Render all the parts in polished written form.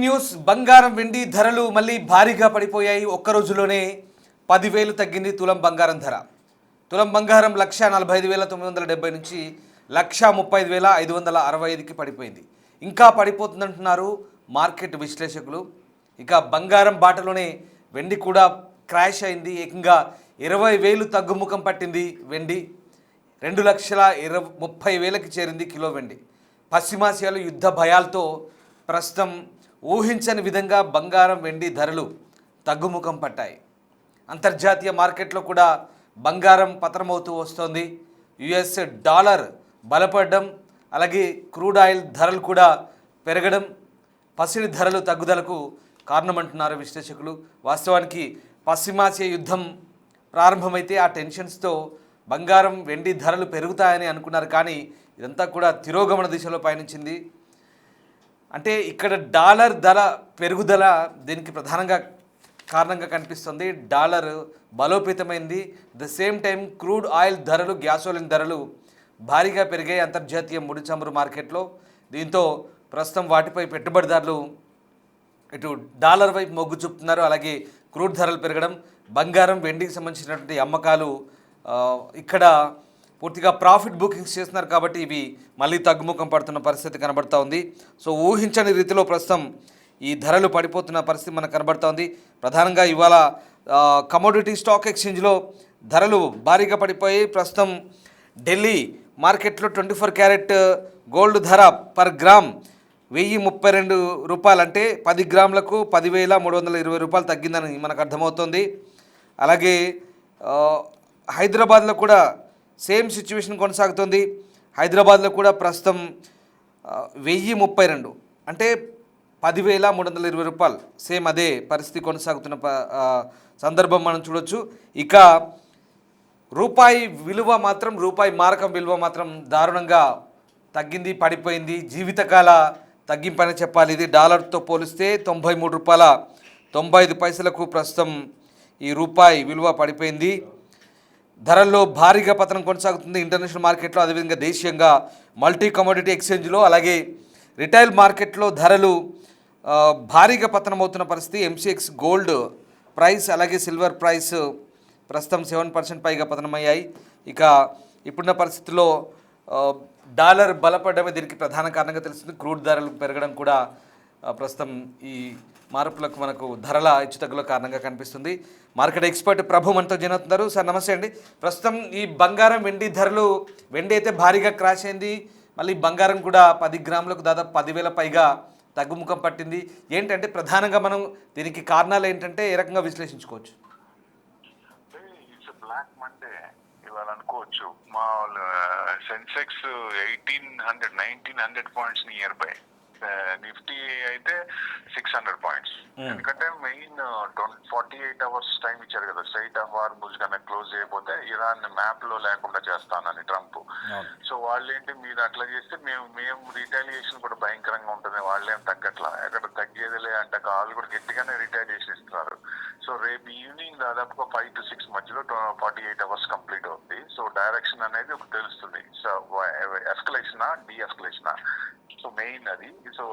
Breaking news. బంగారం వెండి ధరలు మళ్ళీ భారీగా పడిపోయాయి. ఒక్క రోజులోనే 10,000 తగ్గింది తులం బంగారం ధర. తులం బంగారం 1,45,970 నుంచి 1,35,565కి పడిపోయింది. ఇంకా పడిపోతుందంటున్నారు మార్కెట్ విశ్లేషకులు. ఇక బంగారం బాటలోనే వెండి కూడా క్రాష్ అయింది. ఏకంగా 20,000 తగ్గుముఖం పట్టింది వెండి. 2,30,000కి చేరింది కిలో వెండి. పశ్చిమాసియాలో యుద్ధ భయాలతో ప్రస్తుతం ఊహించని విధంగా బంగారం వెండి ధరలు తగ్గుముఖం పట్టాయి. అంతర్జాతీయ మార్కెట్లో కూడా బంగారం పతనమవుతూ వస్తోంది. యుఎస్ డాలర్ బలపడడం, అలాగే క్రూడ్ ఆయిల్ ధరలు కూడా పెరగడం పసిడి ధరలు తగ్గుదలకు కారణమంటున్నారు విశ్లేషకులు. వాస్తవానికి పశ్చిమాసియా యుద్ధం ప్రారంభమైతే ఆ టెన్షన్స్తో బంగారం వెండి ధరలు పెరుగుతాయని అనుకున్నారు. కానీ ఇదంతా కూడా తిరోగమన దిశలో పయనించింది. అంటే ఇక్కడ డాలర్ ధర పెరుగుదల దీనికి ప్రధానంగా కారణంగా కనిపిస్తుంది. డాలర్ బలోపేతమైంది. The same time crude oil ధరలు, గ్యాసోలిన్ ధరలు భారీగా పెరిగాయి అంతర్జాతీయ ముడి చమురు మార్కెట్లో. దీంతో ప్రస్తుతం వాటిపై పెట్టుబడిదారులు ఇటు డాలర్ వైపు మొగ్గు చూపుతున్నారు. అలాగే క్రూడ్ ధరలు పెరగడం, బంగారం వెండికి సంబంధించినటువంటి అమ్మకాలు ఇక్కడ పూర్తిగా ప్రాఫిట్ బుకింగ్స్ చేస్తున్నారు. కాబట్టి ఇవి మళ్ళీ తగ్గుముఖం పడుతున్న పరిస్థితి కనబడుతూ ఉంది. సో ఊహించని రీతిలో ప్రస్తుతం ఈ ధరలు పడిపోతున్న పరిస్థితి మనకు కనబడుతూ ఉంది. ప్రధానంగా ఇవాళ కమోడిటీ స్టాక్ ఎక్స్చేంజ్లో ధరలు భారీగా పడిపోయి ప్రస్తుతం ఢిల్లీ మార్కెట్లో 24 క్యారెట్ గోల్డ్ ధర పర్ గ్రామ్ 1,032 రూపాయలు, అంటే 10 గ్రాములకు 10,320 రూపాయలు తగ్గిందని మనకు అర్థమవుతుంది. అలాగే హైదరాబాద్లో కూడా సేమ్ సిచ్యువేషన్ కొనసాగుతుంది. హైదరాబాద్లో కూడా ప్రస్తుతం 1,032 అంటే 10,320 రూపాయలు, సేమ్ అదే పరిస్థితి కొనసాగుతున్న సందర్భం మనం చూడొచ్చు. ఇక రూపాయి విలువ మాత్రం, రూపాయి మారకం విలువ మాత్రం దారుణంగా తగ్గింది, పడిపోయింది. జీవితకాల తగ్గింపని చెప్పాలి. ఇది డాలర్తో పోలిస్తే 93 రూపాయల 95 పైసలకు ప్రస్తుతం ఈ రూపాయి విలువ పడిపోయింది. ధరల్లో భారీగా పతనం కొనసాగుతుంది ఇంటర్నేషనల్ మార్కెట్లో, అదేవిధంగా దేశీయంగా మల్టీ కమోడిటీ ఎక్స్చేంజ్లో, అలాగే రిటైల్ మార్కెట్లో ధరలు భారీగా పతనమవుతున్న పరిస్థితి. ఎంసీఎక్స్ గోల్డ్ ప్రైస్ అలాగే సిల్వర్ ప్రైస్ ప్రస్తుతం 7% పైగా పతనమయ్యాయి. ఇక ఇప్పుడున్న పరిస్థితుల్లో డాలర్ బలపడమే దీనికి ప్రధాన కారణంగా తెలుస్తుంది. క్రూడ్ ధరలు పెరగడం కూడా ప్రస్తుతం ఈ మార్పులకు మనకు ధరల హెచ్చుతగ్గుల కారణంగా కనిపిస్తుంది. మార్కెట్ ఎక్స్పర్ట్ ప్రభు మనతో జాయిన్ అవుతున్నారు. సార్ నమస్తే అండి. ప్రస్తుతం ఈ బంగారం వెండి ధరలు, వెండి అయితే భారీగా క్రాష్ అయింది, మళ్ళీ బంగారం కూడా 10 గ్రాములకు దాదాపు 10,000 పైగా తగ్గుముఖం పట్టింది. ఏంటంటే ప్రధానంగా మనం దీనికి కారణాలు ఏంటంటే ఏ రకంగా విశ్లేషించుకోవచ్చు? బ్లాక్ మండే ఇవాళ అనుకోవచ్చు. మా Sensex 1,900 points near by, Nifty అయితే 600 పాయింట్స్. ఎందుకంటే మెయిన్ 48 అవర్స్ టైం ఇచ్చారు కదా, స్ట్రైట్ ఆఫ్ హార్ముజ్ కన్నా క్లోజ్ చేయకపోతే ఇరాన్ మ్యాప్ లో లేకుండా చేస్తానని ట్రంప్. సో వాళ్ళేంటి, మీరు అట్లా చేస్తే మేము రిటాలియేషన్ కూడా భయంకరంగా ఉంటుంది, వాళ్ళేం తగ్గట్లా, ఎక్కడ తగ్గేదిలే అంటే వాళ్ళు కూడా గట్టిగానే రిటాలియేషన్ ఇస్తున్నారు. సో రేపు ఈవినింగ్ దాదాపుగా 5 to 6 మధ్యలో 48 అవర్స్ కంప్లీట్ అవుతుంది. సో డైరెక్షన్ అనేది ఒక తెలుస్తుంది. సో ఎస్కలేషనా డీఎస్కలేషనా, సో మెయిన్ అది. సో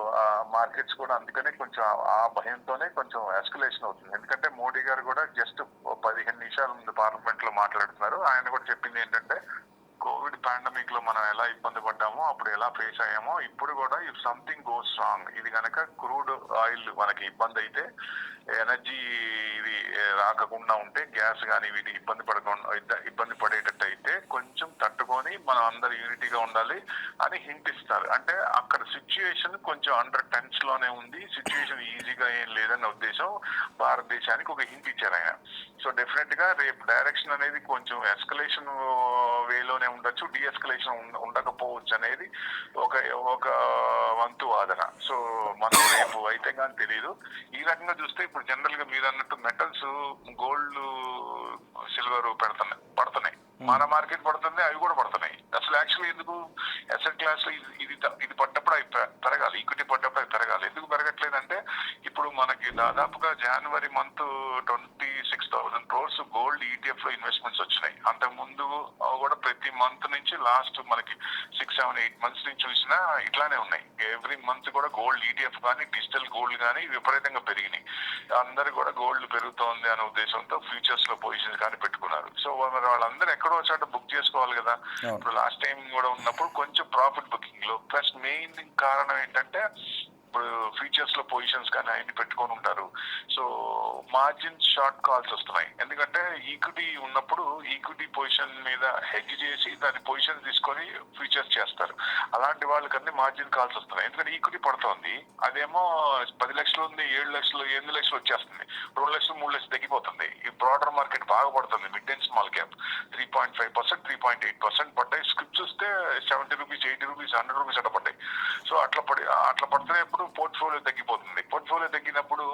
మార్కెట్స్ కూడా అందుకనే కొంచెం ఆ భయంతోనే కొంచెం ఎస్కలేషన్ అవుతుంది. ఎందుకంటే మోడీ గారు కూడా జస్ట్ 15 నిమిషాల ముందు పార్లమెంట్ లో మాట్లాడుతున్నారు. ఆయన కూడా చెప్పింది ఏంటంటే, కోవిడ్ పాండమిక్ లో మనం ఎలా ఇబ్బంది పడ్డామో, అప్పుడు ఎలా ఫేస్ అయ్యామో, ఇప్పుడు కూడా ఇఫ్ సంథింగ్ గోస్ రాంగ్, ఇది కనుక క్రూడ్ ఆయిల్ మనకి ఇబ్బంది అయితే, ఎనర్జీ ఇది రాకుండా ఉంటే, గ్యాస్ కానీ వీటి ఇబ్బంది పడేటట్టు అయితే కొంచెం తట్టుకొని మనం అందరు యూనిటీగా ఉండాలి అని హింట్ ఇస్తారు. అంటే అక్కడ సిచ్యుయేషన్ కొంచెం అండర్ టెన్స్ లోనే ఉంది, సిచ్యుయేషన్ ఈజీగా ఏం లేదన్న ఉద్దేశం భారతదేశానికి ఒక హింట్ ఇచ్చారు ఆయన. సో డెఫినెట్ గా రేపు డైరెక్షన్ అనేది కొంచెం ఎస్కలేషన్ వేలోనే ఉండొచ్చు, డీఎస్కలేషన్ ఉండకపోవచ్చు అనేది ఒక వంతు వాదన. సో మనం రేపు అయితే కానీ తెలియదు. ఈ రకంగా చూస్తే ఇప్పుడు జనరల్ గా మీరు అన్నట్టు మెటల్స్, గోల్డ్, సిల్వర్ పడుతున్నాయి, మన మార్కెట్ పడుతుంది, అవి కూడా పడుతున్నాయి. అసలు యాక్చువల్లీ ఎందుకు అసెట్ క్లాస్ లో ఇది పడ్డప్పుడు అవి పెరగాలి, ఈక్విటీ పడ్డప్పుడు అవి పెరగాలి. ఎందుకు పెరగట్లేదంటే, ఇప్పుడు మనకి దాదాపుగా జనవరి మంత్ 26,000 crores గోల్డ్ ETF లో ఇన్వెస్ట్మెంట్స్ వచ్చినాయి. అంతకు ముందు కూడా ప్రతి మంత్ నుంచి లాస్ట్ మనకి 6, 7, 8 months నుంచి చూసినా ఇట్లానే ఉన్నాయి. ఎవ్రీ మంత్ కూడా గోల్డ్ ETF కానీ డిజిటల్ గోల్డ్ కానీ విపరీతంగా పెరిగినాయి. అందరు కూడా గోల్డ్ పెరుగుతోంది అనే ఉద్దేశంతో ఫ్యూచర్స్ లో పొజిషన్స్ కానీ పెట్టుకున్నారు. సో మరి వాళ్ళందరూ ఎక్కడో చోట బుక్ చేసుకోవాలి కదా. ఇప్పుడు లాస్ట్ టైం కూడా ఉన్నప్పుడు కొంచెం ప్రాఫిట్ బుకింగ్ లో ప్లస్ మెయిన్ కారణం ఏంటంటే ఇప్పుడు ఫ్యూచర్స్ లో పొజిషన్స్ కానీ అన్ని పెట్టుకొని ఉంటారు. సో మార్జిన్ షార్ట్ కాల్స్ వస్తున్నాయి. ఎందుకంటే ఈక్విటీ ఉన్నప్పుడు ఈక్విటీ పొజిషన్ మీద హెడ్జ్ చేసి దాని పొజిషన్ తీసుకొని ఫ్యూచర్స్ చేస్తారు. అలాంటి వాళ్ళకన్నీ మార్జిన్ కాల్స్ వస్తున్నాయి. ఎందుకంటే ఈక్విటీ పడుతోంది, అదేమో 10 లక్షలు ఉంది, 7 లక్షలు 8 లక్షలు వచ్చేస్తుంది, 2 లక్షలు 3 లక్షలు తగ్గిపోతుంది. ఈ బ్రాడర్ మార్కెట్ బాగా పడుతుంది. మిడ్ అండ్ స్మాల్ క్యాప్ 3.5%, 3.8% పడ్డాయి. స్క్రిప్ట్ చూస్తే 70 రూపీస్, 80 రూపీస్, 100 రూపీస్ అట్లా పడ్డాయి. సో అట్లా పడుతున్నప్పుడు పోర్ట్ఫోలియో తగ్గిపోతుంది. పోర్ట్ఫోలియో తగ్గినప్పుడు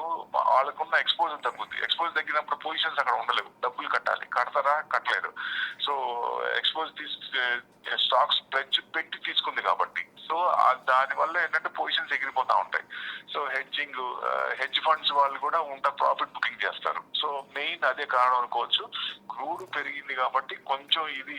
వాళ్ళకున్న ఎక్స్పోజర్ తగ్గుతుంది. ఎక్స్పోజర్ తగ్గినప్పుడు పొజిషన్స్ అక్కడ ఉండలేవు, డబ్బులు కట్టాలి. కడతారా? కట్టలేరు. సో ఎక్స్పోజ్ స్టాక్స్ పెట్టి తీసుకుంది కాబట్టి సో దాని వల్ల ఏంటంటే పొజిషన్స్ ఎగిరిపోతా ఉంటాయి. సో హెడ్జ్ ఫండ్స్ వాళ్ళు కూడా ప్రాఫిట్ బుకింగ్ చేస్తారు. సో మెయిన్ అదే కారణం అనుకోవచ్చు. క్రూడ్ పెరిగింది కాబట్టి కొంచెం ఇది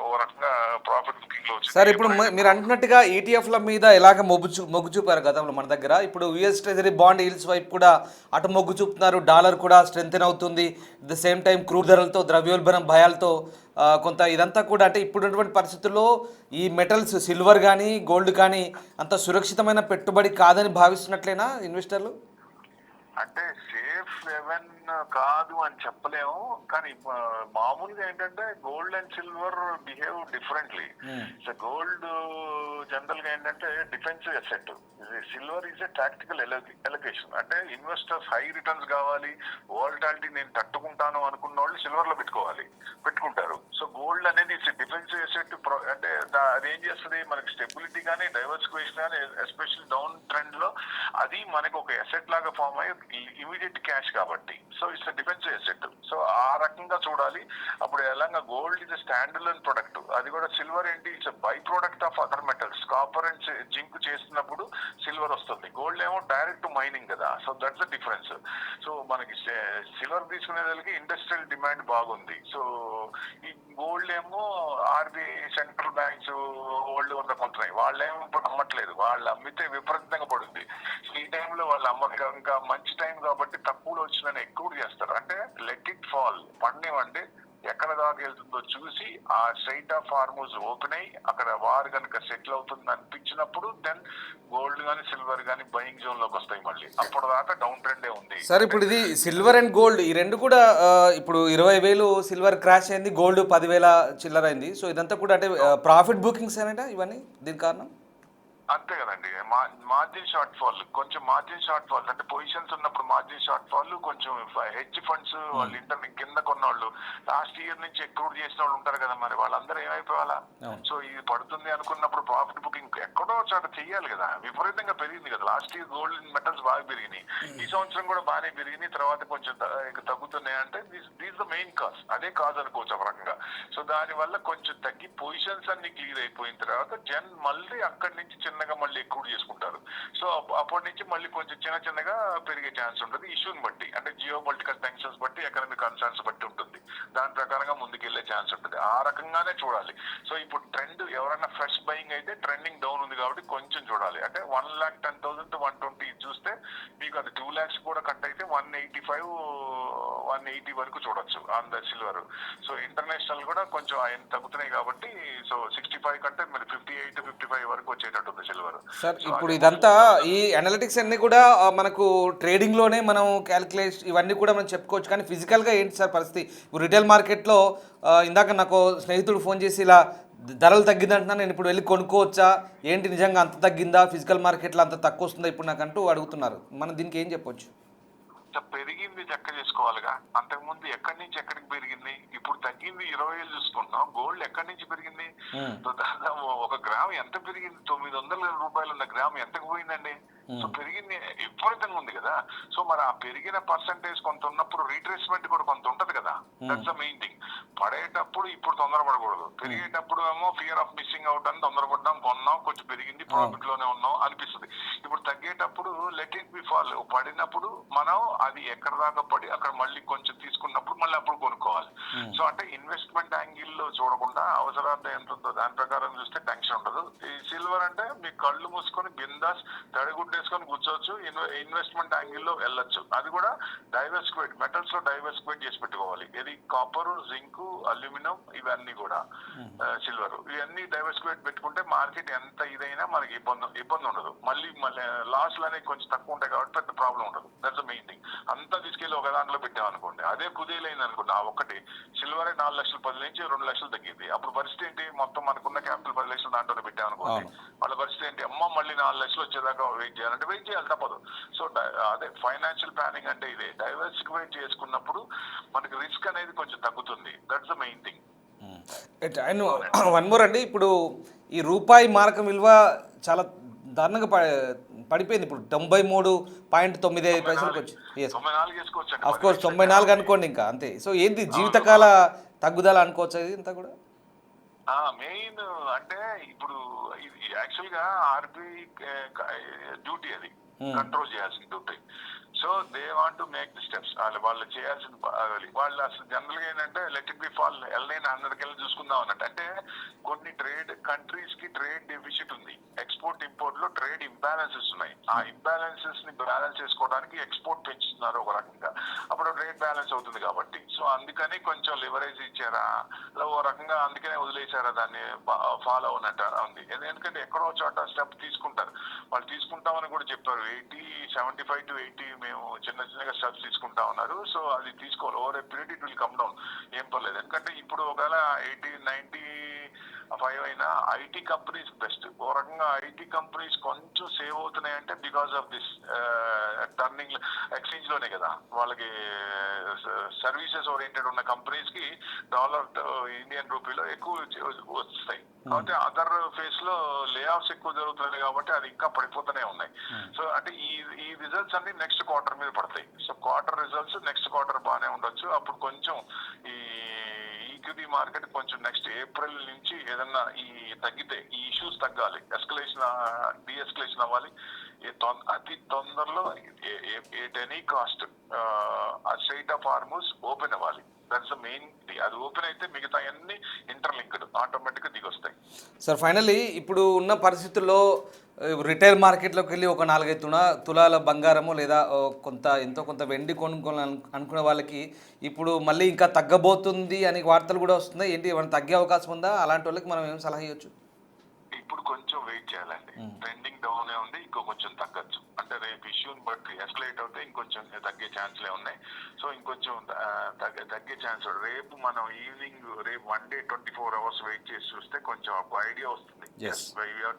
ఓ రకంగా ప్రాఫిట్ బుకింగ్ లో వచ్చింది. సార్ ఇప్పుడు మీరు అంటున్నట్టుగా ఈటీఎఫ్ల మీద ఎలాగ మొగ్గు చూపారు గతంలో మన దగ్గర, ఇప్పుడు యుఎస్ ట్రెజరీ బాండ్ ఈల్డ్స్ వైపు కూడా అటు మొగ్గు చూపుతున్నారు. డాలర్ కూడా స్ట్రెంథెన్ అవుతుంది. At the same time crude ధరలతో, ద్రవ్యోల్బణం భయాలతో కొంత ఇదంతా కూడా అంటే ఇప్పుడున్నటువంటి పరిస్థితుల్లో ఈ మెటల్స్ సిల్వర్ కానీ గోల్డ్ కానీ అంత సురక్షితమైన పెట్టుబడి కాదని భావిస్తున్నట్లేనా ఇన్వెస్టర్లు? అంటే సేఫ్ హెవెన్ కాదు అని చెప్పలేము, కానీ మామూలుగా ఏంటంటే gold and silver behave differently. Gold general గా ఏంటంటే defensive asset, silver is a tactical allocation. అంటే ఇన్వెస్టర్స్ హై రిటర్న్స్ కావాలి, వోల్టాలిటీ నేను తట్టుకుంటాను అనుకున్న వాళ్ళు సిల్వర్ లో పెట్టుకుంటారు. సో గోల్డ్ అనేది ఇట్స్ డిఫెన్సివ్ అసెట్. అంటే అదేం చేస్తుంది, మనకి స్టెబిలిటీ కానీ డైవర్సిఫికేషన్ కానీ ఎస్పెషల్లీ డౌన్ ట్రెండ్ లో అది మనకి ఒక అసెట్ లాగా ఫామ్ అయ్యి ఇమీడియట్ క్యాష్ కాబట్టి so it's defensive asset. So ఆ రకంగా చూడాలి. అప్పుడు ఎలాగా gold is stand alone product, అది కూడా సిల్వర్ ఏంటి it's by product of other metals. Copper and zinc చేసినప్పుడు సిల్వర్ వస్తుంది, గోల్డ్ ఏమో డైరెక్ట్ మైనింగ్ కదా. So that's the difference. So మనకి సిల్వర్ తీసుకునేదానికి ఇండస్ట్రియల్ డిమాండ్ బాగుంది. సో ఈ గోల్డ్ ఏమో ఆర్బీఐ సెంట్రల్ బ్యాంక్స్ ఓల్డ్ ఉన్న కొంటున్నాయి, వాళ్ళేమో ఇప్పుడు అమ్మట్లేదు. వాళ్ళు అమ్మితే విపరీతంగా పడుతుంది. ఈ టైంలో వాళ్ళు అమ్మక ఇంకా మంచి టైం కాబట్టి తక్కువలో వచ్చిందని ఎక్కువ చేస్తారు. అంటే లెట్ ఇట్ ఫాల్, పండివ్వండి, ఎక్కడ దాకా వెళ్తుందో చూసి ఆ స్ట్రైట్ ఆఫ్ హార్మోజ్ ఓపెన్ అయ్యి అక్కడ వార్ కనుక సెటిల్ అవుతుంది అనిపించినప్పుడు దెన్ గోల్డ్ కానీ సిల్వర్ కానీ బయింగ్ జోన్ లోకి వస్తాయి. మళ్ళీ అప్పటిదాకా డౌన్ ట్రెండే ఉంది. సార్ ఇప్పుడు ఇది సిల్వర్ అండ్ గోల్డ్ ఈ రెండు కూడా ఇప్పుడు 20,000 సిల్వర్ క్రాష్ అయింది, గోల్డ్ 10,000 చిల్లర అయింది. సో ఇదంతా కూడా అంటే ప్రాఫిట్ బుకింగ్స్ అనేట ఇవన్నీ దీని కారణం? అంతే కదండి. మార్జిన్ షార్ట్ ఫాల్, కొంచెం మార్జిన్ షార్ట్ ఫాల్ అంటే పొజిషన్స్ ఉన్నప్పుడు మార్జిన్ షార్ట్ ఫాల్ కొంచెం హెడ్జ్ ఫండ్స్ వాళ్ళు కింద కొన్నవాళ్ళు లాస్ట్ ఇయర్ నుంచి ఎక్కువ చేసిన వాళ్ళు ఉంటారు కదా, మరి వాళ్ళందరూ ఏమైపోవాలా? సో ఇది పడుతుంది అనుకున్నప్పుడు ప్రాఫిట్ బుకింగ్ ఎక్కడో చోట చెయ్యాలి కదా. విపరీతంగా పెరిగింది కదా లాస్ట్ ఇయర్, గోల్డ్ మెటల్స్ బాగా పెరిగినాయి. ఈ సంవత్సరం కూడా బాగానే పెరిగినాయి, తర్వాత కొంచెం తగ్గుతున్నాయి. అంటే దిస్ ద మెయిన్ కాజ్, అదే కాజ్ అనుకోవచ్చు ఒక రకంగా. సో దాని వల్ల కొంచెం తగ్గి పొజిషన్స్ అన్ని క్లియర్ అయిపోయిన తర్వాత మళ్ళీ అక్కడి నుంచి చిన్నగా మళ్ళీ ఎక్కువ చేసుకుంటారు. సో అప్పటి నుంచి మళ్ళీ కొంచెం చిన్నగా పెరిగే ఛాన్స్ ఉంటుంది. ఇష్యూని బట్టి అంటే జియో పొలిటికల్ టెన్షన్స్ బట్టి, ఎకనామిక్ కన్సర్న్స్ బట్టి ఉంటుంది. దాని ప్రకారంగా ముందుకెళ్లే ఛాన్స్ ఉంటుంది. ఆ రకంగానే చూడాలి. సో ఇప్పుడు ట్రెండ్ ఎవరైనా ఫ్రెష్ బయింగ్ అయితే ట్రెండింగ్ డౌన్ ఉంది కాబట్టి కొంచెం చూడాలి. అంటే 1,10,000 to 120 చూస్తే మీకు అది 2 lakhs కూడా కట్ అయితే 185, 180 వరకు చూడొచ్చు on the silver. So international కూడా కొంచెం ఆయన తగ్గుతున్నాయి కాబట్టి సో 65 కంటే మరి 58, 55 వరకు వచ్చేటట్టు ఉంది సిల్వర్. సార్ ఇప్పుడు ఇదంతా ఈ అనలిటిక్స్ అన్ని కూడా మనకు ట్రేడింగ్ లోనే మనం క్యాలిక్యులేట్ ఇవన్నీ కూడా మనం చెప్పుకోవచ్చు, కానీ ఫిజికల్ గా ఏంటి సార్ పరిస్థితి? ఇప్పుడు రిటైల్ మార్కెట్లో ఇందాక నాకు స్నేహితుడు ఫోన్ చేసి ఇలా ధరలు తగ్గిందంటున్నా, నేను ఇప్పుడు వెళ్ళి కొనుక్కోవచ్చా ఏంటి, నిజంగా అంత తగ్గిందా, ఫిజికల్ మార్కెట్లో అంత తక్కువ వస్తుందా ఇప్పుడు నాకు అంటూ అడుగుతున్నారు. మనం దీనికి ఏం చెప్పొచ్చు? పెరిగింది లెక్క చేసుకోవాలిగా. అంతకుముందు ఎక్కడి నుంచి ఎక్కడికి పెరిగింది, ఇప్పుడు తగ్గింది 20,000 చూసుకుంటున్నాం. గోల్డ్ ఎక్కడి నుంచి పెరిగింది? దాదాపు 1 గ్రామ్ ఎంత పెరిగింది? 900 రూపాయలు ఉన్న గ్రామ్ ఎంతకు పోయిందండి? సో పెరిగింది విపరీతంగా ఉంది కదా. సో మరి ఆ పెరిగిన పర్సంటేజ్ కొంత ఉన్నప్పుడు రీట్రేస్మెంట్ కూడా కొంత ఉంటది కదా. That's the main thing. పడేటప్పుడు ఇప్పుడు తొందరపడకూడదు, పెరిగేటప్పుడు ఏమో ఫియర్ ఆఫ్ మిస్సింగ్ అవుట్ అని తొందరపడ్డాం, కొన్నాం, కొంచెం పెరిగింది, ప్రాఫిట్ లోనే ఉన్నాం అనిపిస్తుంది. ఇప్పుడు తగ్గేటప్పుడు లెట్ ఇట్ బి ఫాల్. పడినప్పుడు మనం అది ఎక్కడ దాకా పడి అక్కడ మళ్ళీ కొంచెం తీసుకున్నప్పుడు మళ్ళీ అప్పుడు కొనుక్కోవాలి. సో అంటే ఇన్వెస్ట్మెంట్ యాంగిల్ లో చూడకుండా అవసరార్థం ఎంత ఉందో దాని ప్రకారం చూస్తే టెన్షన్ ఉండదు. ఈ సిల్వర్ అంటే మీ కళ్ళు మూసుకొని బిందాస్ తడిగుడ్డేసుకొని కూర్చోవచ్చు, ఇన్వెస్ట్మెంట్ యాంగిల్ లో వెళ్ళొచ్చు. అది కూడా డైవర్సిఫైడ్ మెటల్స్ లో డైవర్సిఫైడ్ చేసి పెట్టుకోవాలి. ఇది కాపర్, జింక్, అల్యూమినియం ఇవన్నీ కూడా సిల్వర్ ఇవన్నీ డైవర్సిఫైడ్ పెట్టుకుంటే మార్కెట్ ఎంత ఇదైనా మనకి ఇబ్బంది ఉండదు. మళ్ళీ లాస్ అనేవి కొంచెం తక్కువ ఉంటాయి కాబట్టి పెద్ద ప్రాబ్లం ఉండదు. That's the main thing. అంతా తీసుకెళ్లి ఒక దాంట్లో పెట్టామనుకోండి, అదే కుదేలైంది అనుకోండి, ఆ ఒక్కటి సిల్వరే 4 లక్షలు 10 నుంచి 2 లక్షలు తగ్గింది. అప్పుడు పరిస్థితి ఏంటి? మొత్తం మనకున్న క్యాపిటల్ 10 లక్షలు దాంట్లోనే పెట్టామనుకోండి, వాళ్ళ పరిస్థితి ఏంటి? అమ్మ మళ్ళీ 4 లక్షలు వచ్చేదాకా వెయిట్ చేయాలంటే వెయిట్ చేయాలి, తప్పదు. సో అదే ఫైనాన్షియల్ ప్లానింగ్ అంటే ఇదే. డైవర్సిఫై చేసుకున్నప్పుడు మనకి రిస్క్ అనేది కొంచెం తగ్గుతుంది. That's the main thing. And one more అండి, ఇప్పుడు ఈ రూపాయి మారకం విలువ చాలా దారుణంగా పడిపోయింది. ఇప్పుడు 93.95 పైసలకు వచ్చి, 94 వేసుకోవచ్చు. అఫ్ కోర్స్ 94 అనుకోండి, ఇంకా అంతే. సో ఏంది జీవితకాల తగ్గుదల అనుకోవచ్చు ఇంత కూడా? మెయిన్ అంటే ఇప్పుడు ఇది యాక్చువల్ గా ఆర్బీఐ డ్యూటీ, అది కంట్రోల్ చేయాల్సిన duty. So they want to make the steps. వాళ్ళు చేయాల్సిన వాళ్ళు అసలు జనరల్ గా ఏంటంటే లెట్ ఇట్ బి ఫాల్, ఎల్ఐన్ 100 చూసుకుందాం అన్నట్టు. అంటే కొన్ని ట్రేడ్ కంట్రీస్ కి ట్రేడ్ డెఫిసిట్ ఉంది, ఎక్స్పోర్ట్ ఇంపోర్ట్ లో ట్రేడ్ ఇంబ్యాలెన్సెస్ ఉన్నాయి. ఆ ఇంబ్యాలెన్సెస్ ని బ్యాలెన్స్ చేసుకోవడానికి ఎక్స్పోర్ట్ పెంచుతున్నారు ఒక రకంగా, అప్పుడు ట్రేడ్ బ్యాలెన్స్ అవుతుంది కాబట్టి. సో అందుకని కొంచెం లివరేజ్ ఇచ్చారా ఓ రకంగా, అందుకనే వదిలేశారా దాన్ని ఫాలో అవునట్టు ఉంది. ఎందుకంటే ఎక్కడో చోట స్టెప్ తీసుకుంటారు వాళ్ళు, తీసుకుంటామని కూడా చెప్పారు. 75 to 80 మేము చిన్నగా స్టెప్స్ తీసుకుంటా ఉన్నారు. సో అది తీసుకోవాలి, over a period it will come down, ఏం పర్లేదు. ఎందుకంటే ఇప్పుడు ఒకవేళ 80-95 అయినా ఐటీ కంపెనీస్ బెస్ట్. ఓ రకంగా ఐటీ కంపెనీస్ కొంచెం సేవ్ అవుతున్నాయంటే because of this turning exchange లోనే కదా. వాళ్ళకి సర్వీసెస్ ఓరియంటెడ్ ఉన్న కంపెనీస్ కి డాలర్ ఇండియన్ రూపీలో ఎక్కువ వస్తాయి. కాబట్టి అదర్ ఫేస్ లో లే ఆఫ్స్ ఎక్కువ జరుగుతున్నాయి కాబట్టి అది ఇంకా పడిపోతూనే ఉన్నాయి. సో అంటే ఈ రిజల్ట్స్ అన్ని నెక్స్ట్ క్వార్టర్ మీద పడతాయి. So quarter results next quarter బాగానే ఉండొచ్చు. అప్పుడు కొంచెం ఈ ఈక్విటీ మార్కెట్ కొంచెం నెక్స్ట్ ఏప్రిల్ నుంచి ఏదన్నా ఈ తగ్గితే, ఈ ఇష్యూస్ తగ్గాలి, ఎస్కలేషన్ డీఎస్కలేషన్ అవ్వాలి అతి తొందరలో, ఎట్ ఎనీ కాస్ట్ ఆ స్ట్రెయిట్ ఆఫ్ హార్మూజ్ ఓపెన్ అవ్వాలి. That's the main. అది ఓపెన్ అయితే మిగతా అన్ని ఇంటర్లింక్డ్ ఆటోమేటిక్గా దిగొస్తాయి. సార్ ఫైనల్లీ ఇప్పుడు ఉన్న పరిస్థితుల్లో రిటైల్ మార్కెట్లోకి వెళ్ళి ఒక 4-5 తులాల బంగారము లేదా ఎంతో కొంత వెండి కొనుక్కోవాలని అనుకునే వాళ్ళకి ఇప్పుడు మళ్ళీ ఇంకా తగ్గబోతుంది అని వార్తలు కూడా వస్తున్నాయి. ఏంటి ఏమైనా తగ్గే అవకాశం ఉందా? అలాంటి వాళ్ళకి మనం ఏం సలహా ఇవ్వచ్చు? ఇప్పుడు కొంచెం వెయిట్ చేయాలండి. ట్రెండింగ్ డౌన్ ఉంది, ఇంకో కొంచెం తగ్గచ్చు. అంటే రేపు ఇష్యూని బట్టి ఎస్కలేట్ అవుతే ఇంకొంచెం తగ్గే ఛాన్స్లే ఉన్నాయి. సో ఇంకొంచెం తగ్గే ఛాన్స్. రేపు మనం ఈవినింగ్, రేపు 1 day 24 hours వెయిట్ చేసి చూస్తే కొంచెం ఒక ఐడియా వస్తుంది,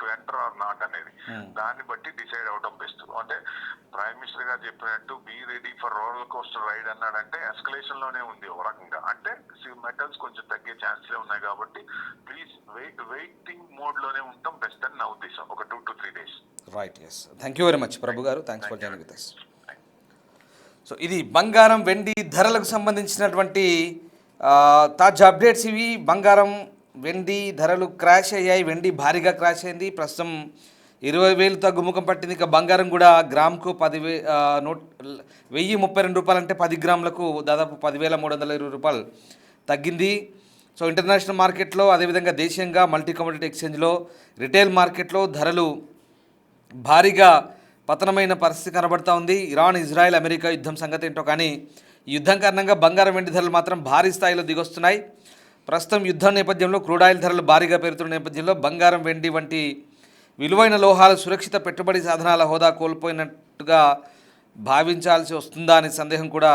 టు ఎంటర్ ఆర్ నాట్ అనేది. దాన్ని బట్టి డిసైడ్ అవడం బెస్ట్. అంటే ప్రైమ్ మినిస్టర్ గారు చెప్పినట్టు be ready for roller coaster ride అన్నాడంటే ఎస్కలేషన్ లోనే ఉంది ఒక రకంగా. అంటే మెటల్స్ కొంచెం తగ్గే ఛాన్స్లే ఉన్నాయి కాబట్టి ప్లీజ్ వెయిటింగ్ మోడ్ లోనే ఉంటాం బెస్ట్ అని నా ఉద్దేశం, ఒక 2 to 3 days. Right, yes. Thank you very much Prabhu garu. Thanks for joining with us. So ఇది బంగారం వెండి ధరలకు సంబంధించినటువంటి తాజా అప్డేట్స్ ఇవి. బంగారం వెండి ధరలు క్రాష్ అయ్యాయి, వెండి భారీగా క్రాష్ అయింది. ప్రస్తుతం 20,000 తగ్గుముఖం పట్టింది. ఇక బంగారం కూడా గ్రాముకు 1,032 రూపాయలు, అంటే 10 గ్రాములకు దాదాపు 10,320 రూపాయలు తగ్గింది. సో ఇంటర్నేషనల్ మార్కెట్లో, అదేవిధంగా దేశీయంగా మల్టీ కమోడిటీ ఎక్స్చేంజ్లో, రిటైల్ మార్కెట్లో ధరలు భారీగా పతనమైన పరిస్థితి కనబడతా ఉంది. ఇరాన్, ఇజ్రాయెల్, అమెరికా యుద్ధం సంగతి ఏంటో కానీ ఈ యుద్ధం కారణంగా బంగారం వెండి ధరలు మాత్రం భారీ స్థాయిలో దిగొస్తున్నాయి. ప్రస్తుతం యుద్ధం నేపథ్యంలో క్రూడ్ ఆయిల్ ధరలు భారీగా పెరుగుతున్న నేపథ్యంలో బంగారం వెండి వంటి విలువైన లోహాలు సురక్షిత పెట్టుబడి సాధనాల హోదా కోల్పోయినట్టుగా భావించాల్సి వస్తుందా అనే సందేహం కూడా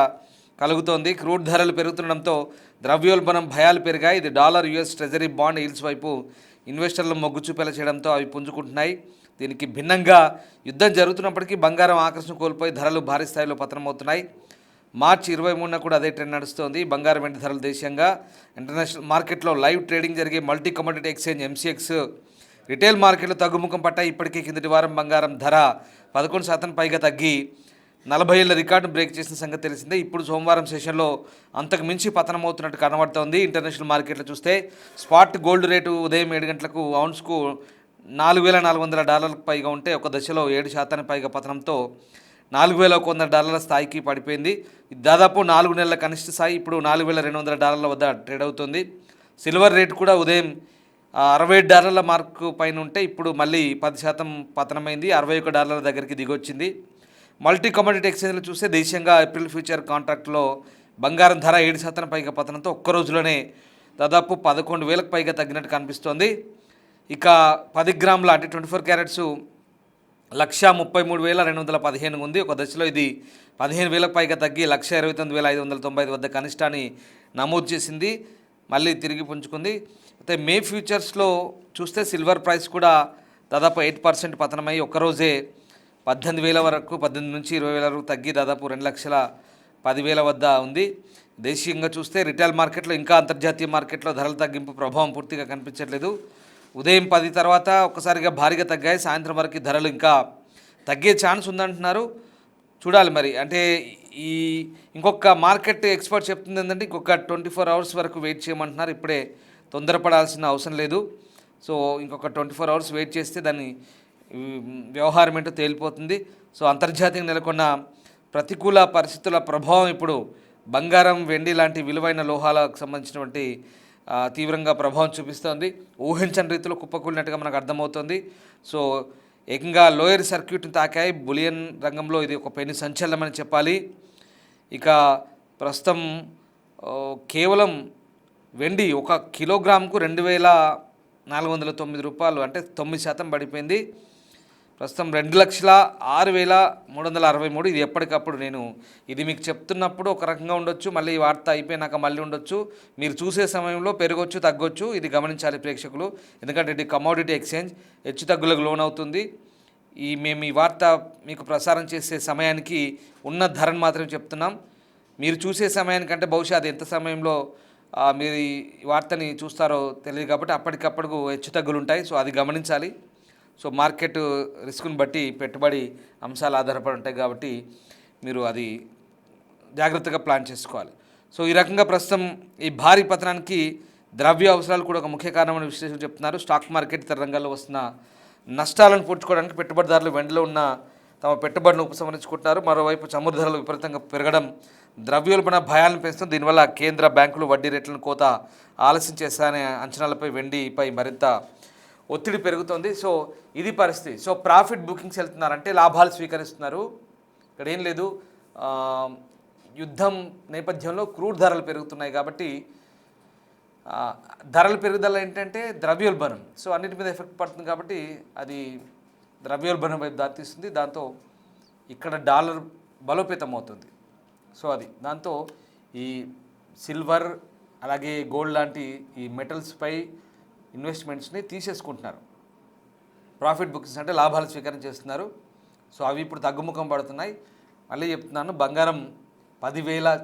కలుగుతోంది. క్రూడ్ ధరలు పెరుగుతుండడంతో ద్రవ్యోల్బణం భయాలు పెరిగాయి. ఇది dollar, US treasury bond yields వైపు ఇన్వెస్టర్లు మొగ్గు చూపేలా చేయడంతో అవి పుంజుకుంటున్నాయి. దీనికి భిన్నంగా యుద్ధం జరుగుతున్నప్పటికీ బంగారం ఆకర్షణ కోల్పోయి ధరలు భారీ స్థాయిలో పతనమవుతున్నాయి. మార్చి 23న కూడా అదే ట్రెండ్ నడుస్తోంది. బంగారం వెండి ధరలు దేశీయంగా ఇంటర్నేషనల్ మార్కెట్లో లైవ్ ట్రేడింగ్ జరిగే multi commodity exchange MCX retail మార్కెట్లు తగ్గుముఖం పట్టాయి. ఇప్పటికే కిందటి వారం బంగారం ధర 11% పైగా తగ్గి 40 ఏళ్ల రికార్డును బ్రేక్ చేసిన సంగతి తెలిసిందే. ఇప్పుడు సోమవారం సెషన్లో అంతకు మించి పతనమవుతున్నట్టు కనబడుతోంది. ఇంటర్నేషనల్ మార్కెట్లో చూస్తే స్పాట్ గోల్డ్ రేటు ఉదయం 7 గంటలకు ఔన్స్కు $4,400 పైగా ఉంటే ఒక దశలో 7% పైగా పతనంతో $4,100 స్థాయికి పడిపోయింది. దాదాపు 4 నెలల కనిష్ట స్థాయి ఇప్పుడు $4,200 వద్ద ట్రేడ్ అవుతుంది. సిల్వర్ రేటు కూడా ఉదయం $67 మార్కు పైన ఉంటే ఇప్పుడు మళ్ళీ 10% పతనమైంది. $61 దగ్గరికి దిగొచ్చింది. మల్టీ కమోడిటీ ఎక్స్చేంజ్లు చూస్తే దేశీయంగా ఏప్రిల్ ఫ్యూచర్ కాంట్రాక్ట్లో బంగారం ధర 7% పైగా పతనంతో ఒక్క రోజులోనే దాదాపు 11,000కు పైగా తగ్గినట్టు కనిపిస్తోంది. ఇక 10 గ్రాముల అంటే 24 క్యారెట్స్ 1,33,215 ఉంది. ఒక దశలో ఇది 15,000కు పైగా తగ్గి 1,29,595 వద్ద కనిష్టాన్ని నమోదు చేసింది. మళ్ళీ తిరిగి పుంజుకుంది. అయితే మే ఫ్యూచర్స్లో చూస్తే సిల్వర్ ప్రైస్ కూడా దాదాపు 8% పతనమై ఒక్కరోజే 18,000 వరకు 18 నుంచి 20,000 వరకు తగ్గి దాదాపు 2,10,000 వద్ద ఉంది. దేశీయంగా చూస్తే రిటైల్ మార్కెట్లో ఇంకా అంతర్జాతీయ మార్కెట్లో ధరల తగ్గింపు ప్రభావం పూర్తిగా కనిపించట్లేదు. ఉదయం 10 తర్వాత ఒక్కసారిగా భారీగా తగ్గాయి. సాయంత్రం వరకు ధరలు ఇంకా తగ్గే ఛాన్స్ ఉందంటున్నారు. చూడాలి మరి. అంటే ఈ ఇంకొక మార్కెట్ ఎక్స్పర్ట్ చెప్తుంది ఏంటంటే ఇంకొక 24 అవర్స్ వరకు వెయిట్ చేయమంటున్నారు. ఇప్పుడే తొందరపడాల్సిన అవసరం లేదు. సో ఇంకొక 24 అవర్స్ వెయిట్ చేస్తే దాన్ని వ్యవహారం ఏంటో తేలిపోతుంది. సో అంతర్జాతీయంగా నెలకొన్న ప్రతికూల పరిస్థితుల ప్రభావం ఇప్పుడు బంగారం, వెండి లాంటి విలువైన లోహాలకు సంబంధించినటువంటి తీవ్రంగా ప్రభావం చూపిస్తోంది. ఊహించని రీతిలో కుప్పకూలినట్టుగా మనకు అర్థమవుతుంది. సో ఏకంగా లోయర్ సర్క్యూట్ని తాకాయి. బులియన్ రంగంలో ఇది ఒక పెను సంచలనమని చెప్పాలి. ఇక ప్రస్తుతం కేవలం వెండి ఒక కిలోగ్రాముకు $2,409 అంటే 9% పడిపోయింది. ప్రస్తుతం 2,06,363. ఇది ఎప్పటికప్పుడు నేను ఇది మీకు చెప్తున్నప్పుడు ఒక రకంగా ఉండొచ్చు, మళ్ళీ ఈ వార్త అయిపోయినాక మళ్ళీ ఉండొచ్చు. మీరు చూసే సమయంలో పెరగొచ్చు, తగ్గొచ్చు. ఇది గమనించాలి ప్రేక్షకులు. ఎందుకంటే ఇది కమోడిటీ ఎక్స్చేంజ్ హెచ్చు తగ్గులకు లోనవుతుంది. మేము ఈ వార్త మీకు ప్రసారం చేసే సమయానికి ఉన్న ధరను మాత్రం చెప్తున్నాం. మీరు చూసే సమయానికంటే బహుశా అది ఎంత సమయంలో మీరు ఈ వార్తని చూస్తారో తెలియదు కాబట్టి అప్పటికప్పుడు హెచ్చు తగ్గులు ఉంటాయి. సో అది గమనించాలి. సో మార్కెట్ రిస్క్ని బట్టి పెట్టుబడి అంశాలు ఆధారపడి ఉంటాయి కాబట్టి మీరు అది జాగ్రత్తగా ప్లాన్ చేసుకోవాలి. సో ఈ రకంగా ప్రస్తుతం ఈ భారీ పతనానికి ద్రవ్య అవసరాలు కూడా ఒక ముఖ్య కారణమని విశ్లేషకులు చెప్తున్నారు. స్టాక్ మార్కెట్ ఇతర రంగాల్లో వస్తున్న నష్టాలను పూడ్చుకోవడానికి పెట్టుబడిదారులు వెంటలో ఉన్న తమ పెట్టుబడులను ఉపసంహరించుకుంటున్నారు. మరోవైపు చమురు ధరలు విపరీతంగా పెరగడం ద్రవ్యోల్బణ భయాలను పెంచుతుంది. దీనివల్ల కేంద్ర బ్యాంకులు వడ్డీ రేట్లను కోత ఆలస్యం చేస్తాయనే అంచనాలపై వెండిపై మరింత ఒత్తిడి పెరుగుతుంది. సో ఇది పరిస్థితి. సో ప్రాఫిట్ బుకింగ్స్ వెళ్తున్నారంటే లాభాలు స్వీకరిస్తున్నారు. ఇక్కడ ఏం లేదు, యుద్ధం నేపథ్యంలో క్రూడ్ ధరలు పెరుగుతున్నాయి కాబట్టి ధరల పెరుగుదల ఏంటంటే ద్రవ్యోల్బణం. సో అన్నిటి మీద ఎఫెక్ట్ పడుతుంది కాబట్టి అది ద్రవ్యోల్బణం వైపు దారితీస్తుంది. దాంతో ఇక్కడ డాలర్ బలోపేతం అవుతుంది. సో అది దాంతో ఈ సిల్వర్ అలాగే గోల్డ్ లాంటి ఈ మెటల్స్పై ఇన్వెస్ట్మెంట్స్ని తీసేసుకుంటున్నారు. ప్రాఫిట్ బుకింగ్స్ అంటే లాభాలు స్వీకారం చేస్తున్నారు. సో అవి ఇప్పుడు తగ్గుముఖం పడుతున్నాయి. మళ్ళీ చెప్తున్నాను, బంగారం 10,000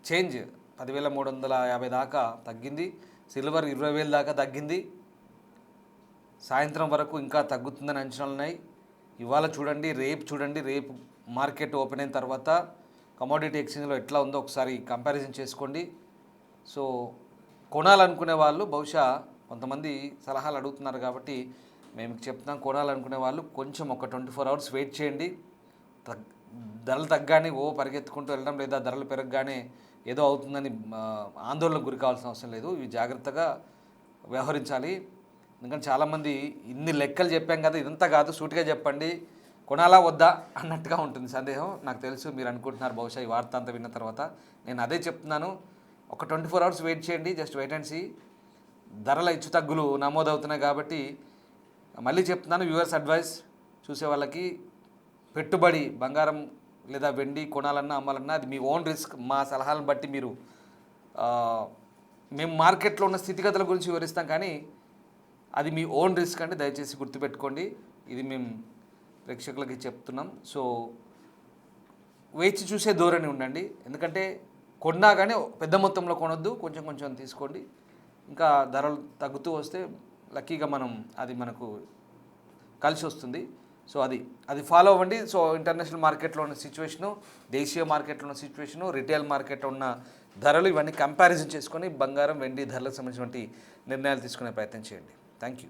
చేంజ్ 10,350 దాకా తగ్గింది. సిల్వర్ 20,000 దాకా తగ్గింది. సాయంత్రం వరకు ఇంకా తగ్గుతుందని అంచనాలు ఉన్నాయి. ఇవాళ చూడండి, రేపు చూడండి. రేపు మార్కెట్ ఓపెన్ అయిన తర్వాత కమోడిటీ ఎక్స్చేంజ్లో ఎట్లా ఉందో ఒకసారి కంపారిజన్ చేసుకోండి. సో కొనాలనుకునే వాళ్ళు బహుశా కొంతమంది సలహాలు అడుగుతున్నారు కాబట్టి మేము చెప్తున్నాం, కొనాలనుకునే వాళ్ళు కొంచెం ఒక 24 అవర్స్ వెయిట్ చేయండి. ధరలు తగ్గానే పరిగెత్తుకుంటూ వెళ్ళడం లేదా ధరలు పెరగగానే ఏదో అవుతుందని ఆందోళనకు గురి కావాల్సిన అవసరం లేదు. ఇవి జాగ్రత్తగా వ్యవహరించాలి. ఎందుకంటే చాలామంది ఇన్ని లెక్కలు చెప్పాం కదా, ఇదంతా కాదు, సూటిగా చెప్పండి, కొనాలా వద్దా అన్నట్టుగా ఉంటుంది సందేహం. నాకు తెలుసు మీరు అనుకుంటున్నారు బహుశా ఈ వార్త అంతా విన్న తర్వాత. నేను అదే చెప్తున్నాను, ఒక 24 అవర్స్ వెయిట్ చేయండి. Just wait and see. ధరల హెచ్చు తగ్గులు నమోదవుతున్నాయి కాబట్టి మళ్ళీ చెప్తున్నాను, వ్యూవర్స్ అడ్వైస్ చూసే వాళ్ళకి, పెట్టుబడి బంగారం లేదా వెండి కొనాలన్నా అమ్మాలన్నా అది మీ ఓన్ రిస్క్. మా సలహాలను బట్టి మీరు మేము మార్కెట్లో ఉన్న స్థితిగతుల గురించి వివరిస్తాం కానీ అది మీ ఓన్ రిస్క్ అంటే దయచేసి గుర్తుపెట్టుకోండి. ఇది మేము ప్రేక్షకులకి చెప్తున్నాం. సో వేచి చూసే ధోరణి ఉండండి. ఎందుకంటే కొన్నా కానీ పెద్ద మొత్తంలో కొనొద్దు, కొంచెం కొంచెం తీసుకోండి. ఇంకా ధరలు తగ్గుతూ వస్తే లక్కీగా అది మనకు కలిసి వస్తుంది. సో అది ఫాలో అవ్వండి. సో ఇంటర్నేషనల్ మార్కెట్లో ఉన్న సిచ్యువేషను, దేశీయ మార్కెట్లో ఉన్న సిచ్యువేషను, రిటైల్ మార్కెట్లో ఉన్న ధరలు ఇవన్నీ కంపారిజన్ చేసుకొని బంగారం వెండి ధరలకు సంబంధించినటువంటి నిర్ణయాలు తీసుకునే ప్రయత్నం చేయండి. Thank you.